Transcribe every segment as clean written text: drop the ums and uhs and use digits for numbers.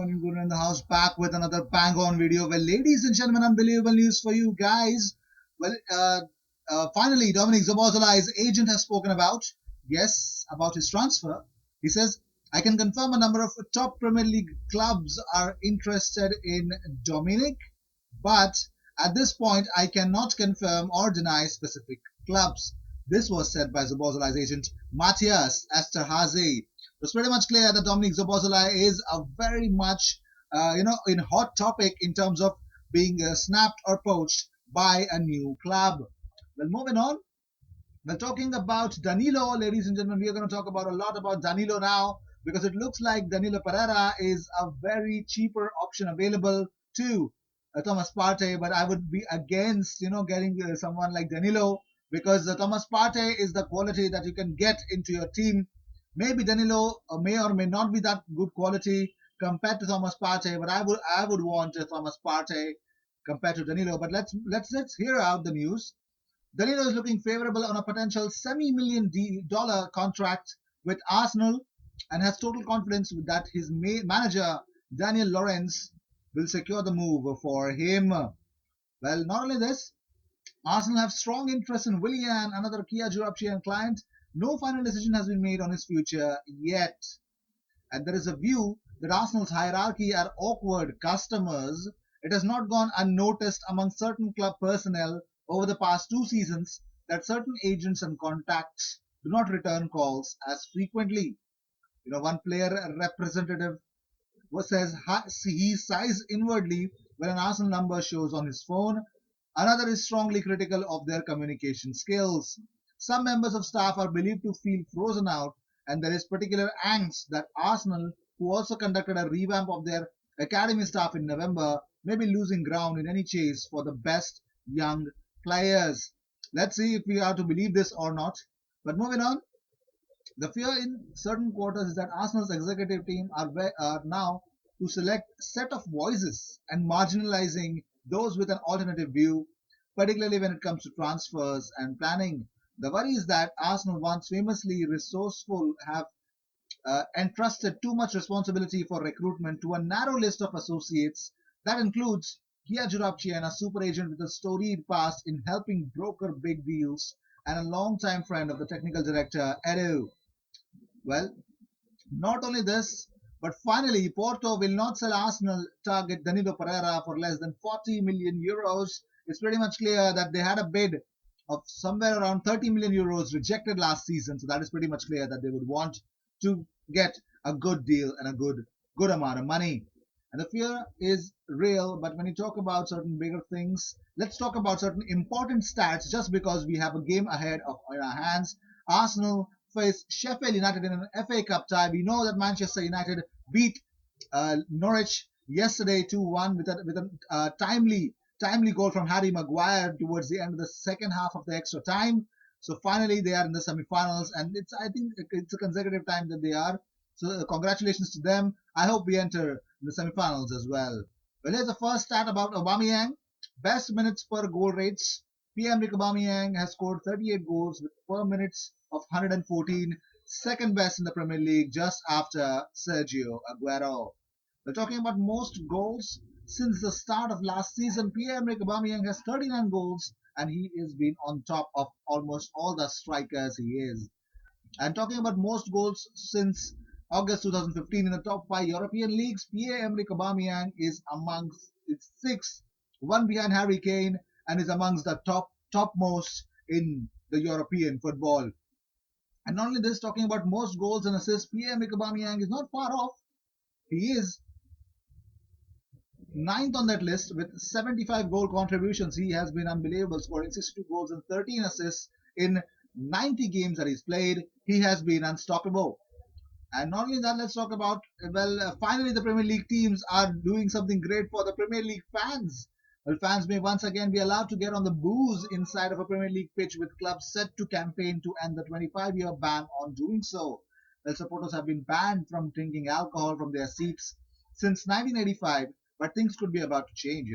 Morning Guru in the house, back with another bang on video. Well, ladies and gentlemen, unbelievable news for you guys. Well, finally, Dominic Szoboszlai's agent has spoken about his transfer. He says, I can confirm a number of top Premier League clubs are interested in Dominic, but at this point, I cannot confirm or deny specific clubs. This was said by Szoboszlai's agent, Matthias Esterhazy. It's pretty much clear that Dominic Szoboszlai is a very much, in hot topic in terms of being snapped or poached by a new club. Well, moving on. Well, talking about Danilo, ladies and gentlemen, we are going to talk about a lot about Danilo now because it looks like Danilo Pereira is a very cheaper option available to Thomas Partey, but I would be against, getting someone like Danilo because Thomas Partey is the quality that you can get into your team. Maybe Danilo may or may not be that good quality compared to Thomas Partey, but I would want Thomas Partey compared to Danilo. But let's hear out the news. Danilo is looking favorable on a potential semi-million dollar contract with Arsenal and has total confidence that his manager Daniel Lawrence will secure the move for him. Well, not only this, Arsenal have strong interest in Willian, another Kia European client. No final decision has been made on his future yet. And there is a view that Arsenal's hierarchy are awkward customers. It has not gone unnoticed among certain club personnel over the past 2 seasons that certain agents and contacts do not return calls as frequently. One player representative says he sighs inwardly when an Arsenal number shows on his phone. Another is strongly critical of their communication skills. Some members of staff are believed to feel frozen out, and there is particular angst that Arsenal, who also conducted a revamp of their academy staff in November, may be losing ground in any chase for the best young players. Let's see if we are to believe this or not. But moving on, the fear in certain quarters is that Arsenal's executive team are now to select a set of voices and marginalizing those with an alternative view, particularly when it comes to transfers and planning. The worry is that Arsenal, once famously resourceful, have entrusted too much responsibility for recruitment to a narrow list of associates that includes Kia Jurapchian, a super agent with a storied past in helping broker big deals and a long-time friend of the technical director, Edu. Well, not only this, but finally, Porto will not sell Arsenal target Danilo Pereira for less than 40 million euros. It's pretty much clear that they had a bid of somewhere around 30 million euros rejected last season. So that is pretty much clear that they would want to get a good deal and a good amount of money. And the fear is real, but when you talk about certain bigger things, let's talk about certain important stats just because we have a game ahead in our hands. Arsenal face Sheffield United in an FA Cup tie. We know that Manchester United beat Norwich yesterday 2-1 with a timely goal from Harry Maguire towards the end of the second half of the extra time. So finally they are in the semi-finals, and I think it's a consecutive time that they are. So congratulations to them. I hope we enter the semi-finals as well. Well, here's the first stat about Aubameyang. Best minutes per goal rates. Pierre-Emerick Aubameyang has scored 38 goals with per minutes of 114, second best in the Premier League just after Sergio Aguero. We're talking about most goals since the start of last season. Pierre-Emerick Aubameyang has 39 goals and he has been on top of almost all the strikers he is. And talking about most goals since August 2015 in the top 5 European leagues, Pierre-Emerick Aubameyang is amongst its 6th, one behind Harry Kane, and is amongst the topmost in the European football. And not only this, talking about most goals and assists, Pierre-Emerick Aubameyang is not far off. He is 9th on that list with 75 goal contributions. He has been unbelievable, scoring 62 goals and 13 assists in 90 games that he's played. He has been unstoppable. And not only that, let's talk about, finally the Premier League teams are doing something great for the Premier League fans. Well, fans may once again be allowed to get on the booze inside of a Premier League pitch, with clubs set to campaign to end the 25-year ban on doing so. Well, supporters have been banned from drinking alcohol from their seats since 1985, but things could be about to change,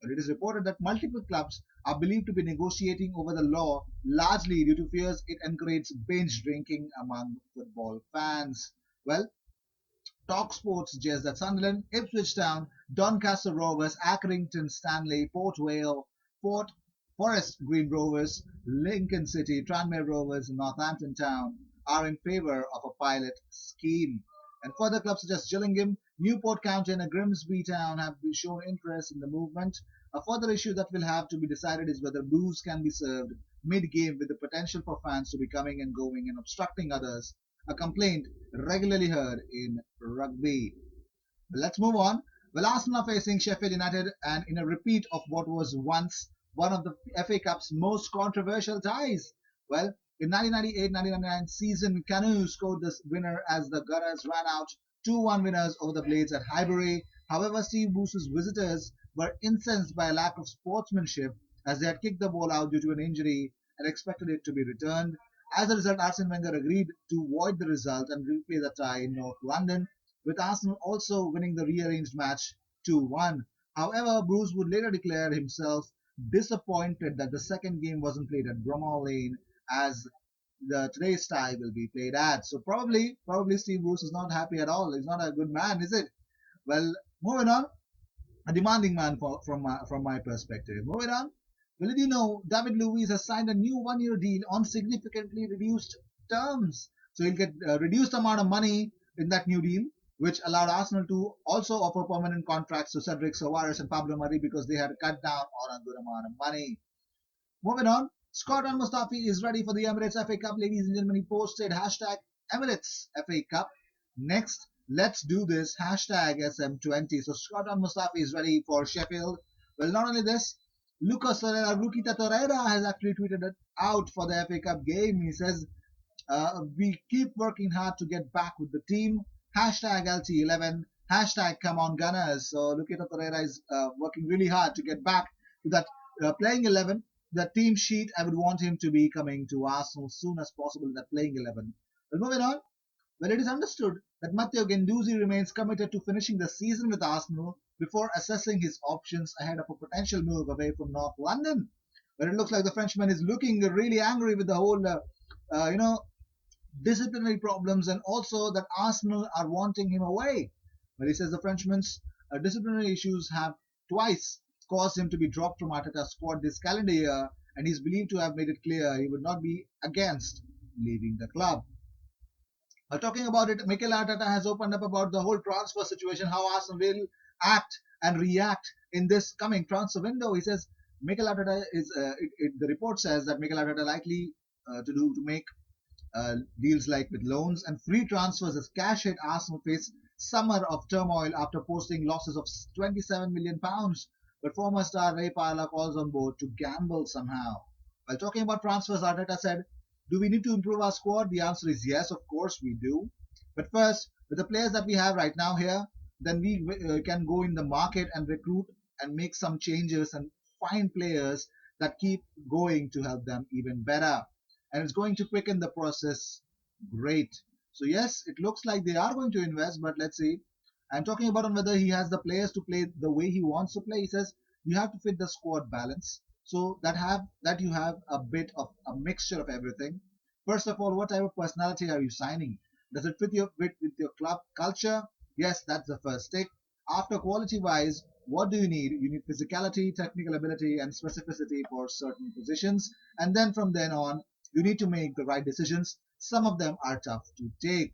But it is reported that multiple clubs are believed to be negotiating over the law, largely due to fears it encourages binge drinking among football fans. Well, Talk Sports suggests that Sunderland, Ipswich Town, Doncaster Rovers, Accrington Stanley, Port Vale, Port Forest Green Rovers, Lincoln City, Tranmere Rovers, and Northampton Town are in favour of a pilot scheme. And further clubs such as Gillingham, Newport County, and Grimsby Town have shown interest in the movement. A further issue that will have to be decided is whether booze can be served mid-game with the potential for fans to be coming and going and obstructing others, a complaint regularly heard in rugby. But let's move on. Well, Arsenal are facing Sheffield United, and in a repeat of what was once one of the FA Cup's most controversial ties. Well, in 1998-1999 season, Canu scored this winner as the Gunners ran out 2-1 winners over the Blades at Highbury. However, Steve Bruce's visitors were incensed by a lack of sportsmanship as they had kicked the ball out due to an injury and expected it to be returned. As a result, Arsene Wenger agreed to void the result and replay the tie in North London, with Arsenal also winning the rearranged match 2-1. However, Bruce would later declare himself disappointed that the second game wasn't played at Bramall Lane as the today's tie will be played at. So probably Steve Bruce is not happy at all. He's not a good man, is it? Well, moving on, a demanding man from my perspective. Moving on. Well, did you know David Luiz has signed a new one-year deal on significantly reduced terms? So he'll get a reduced amount of money in that new deal, which allowed Arsenal to also offer permanent contracts to Cedric Soares and Pablo Mari because they had cut down on a good amount of money. Moving on, Scott Al-Mustafi is ready for the Emirates FA Cup, ladies and gentlemen. He posted hashtag Emirates FA Cup. Next, let's do this hashtag SM20. So Scott Al-Mustafi is ready for Sheffield. Well, not only this, Lucas Torreira has actually tweeted it out for the FA Cup game. He says, we keep working hard to get back with the team. Hashtag LT11. Hashtag come on Gunners. So Lucas Torreira is working really hard to get back to that playing 11. The team sheet, I would want him to be coming to Arsenal as soon as possible in that playing 11. Well, moving on. Well, it is understood that Matteo Guendouzi remains committed to finishing the season with Arsenal before assessing his options ahead of a potential move away from North London. But it looks like the Frenchman is looking really angry with the whole, disciplinary problems and also that Arsenal are wanting him away. But he says the Frenchman's disciplinary issues have twice caused him to be dropped from Arteta's squad this calendar year, and he's believed to have made it clear he would not be against leaving the club. Talking about it, Mikel Arteta has opened up about the whole transfer situation, how Arsenal will act and react in this coming transfer window. He says Mikel Arteta is. The report says that Mikel Arteta likely to make deals like with loans and free transfers as cash hit Arsenal face summer of turmoil after posting losses of £27 million. But former star Ray Parlour calls on board to gamble somehow. While talking about transfers, Arteta said, do we need to improve our squad? The answer is yes, of course we do. But first, with the players that we have right now here, then we can go in the market and recruit and make some changes and find players that keep going to help them even better. And it's going to quicken the process great. So yes, it looks like they are going to invest, but let's see. And talking about on whether he has the players to play the way he wants to play, he says you have to fit the squad balance. So that you have a bit of a mixture of everything. First of all, what type of personality are you signing? Does it fit with your club culture? Yes, that's the first tick. After quality-wise, what do you need? You need physicality, technical ability, and specificity for certain positions. And then from then on, you need to make the right decisions. Some of them are tough to take,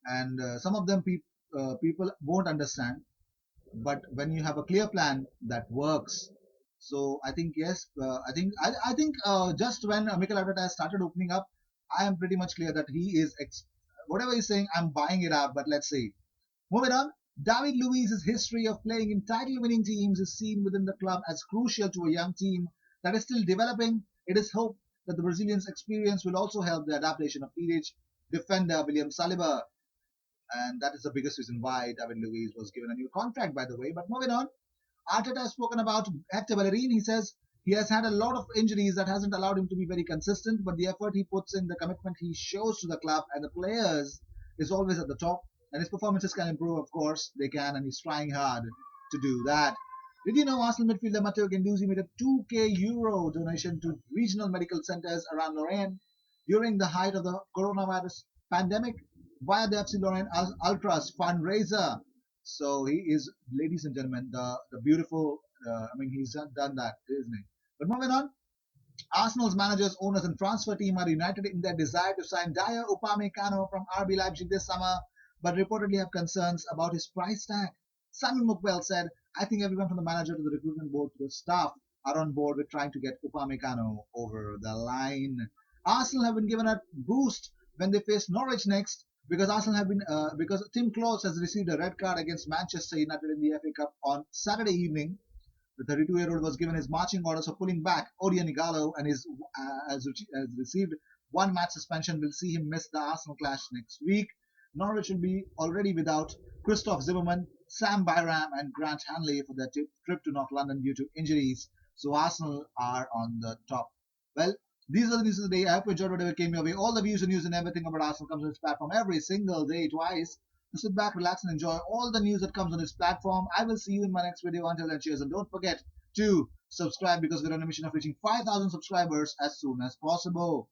and some of them people won't understand. But when you have a clear plan, that works. So I think yes, I think just when Mikel Arteta started opening up, I am pretty much clear that he is whatever he's saying, I'm buying it up. But let's see. Moving on, David Luiz's history of playing in title-winning teams is seen within the club as crucial to a young team that is still developing. It is hoped that the Brazilian's experience will also help the adaptation of teenage defender William Saliba. And that is the biggest reason why David Luiz was given a new contract, by the way. But moving on, Arteta has spoken about Hector Bellerin. He says he has had a lot of injuries that hasn't allowed him to be very consistent, but the effort he puts in, the commitment he shows to the club and the players is always at the top. And his performances can improve, of course, they can, and he's trying hard to do that. Did you know Arsenal midfielder Matteo Guendouzi made a €2,000 donation to regional medical centres around Lorraine during the height of the coronavirus pandemic? via the FC Lorraine Ultras fundraiser. So he is, ladies and gentlemen, the beautiful. I mean, he's done that, isn't he? But moving on, Arsenal's managers, owners, and transfer team are united in their desire to sign Dyer Upamecano from RB Leipzig this summer, but reportedly have concerns about his price tag. Simon Mukwell said, "I think everyone from the manager to the recruitment board to the staff are on board with trying to get Upamecano over the line." Arsenal have been given a boost when they face Norwich next because Arsenal have been because Tim Klose has received a red card against Manchester United in the FA Cup on Saturday evening. The 32-year-old was given his marching orders for pulling back. Odion Igalo and has received one match suspension. Will see him miss the Arsenal clash next week. Norwich will be already without Christoph Zimmermann, Sam Byram, and Grant Hanley for their trip to North London due to injuries. So Arsenal are on the top. Well, these are the news of the day. I hope you enjoyed whatever came your way. All the views and news and everything about Arsenal comes on this platform every single day, twice. So sit back, relax, and enjoy all the news that comes on this platform. I will see you in my next video. Until then, cheers. And don't forget to subscribe because we're on a mission of reaching 5,000 subscribers as soon as possible.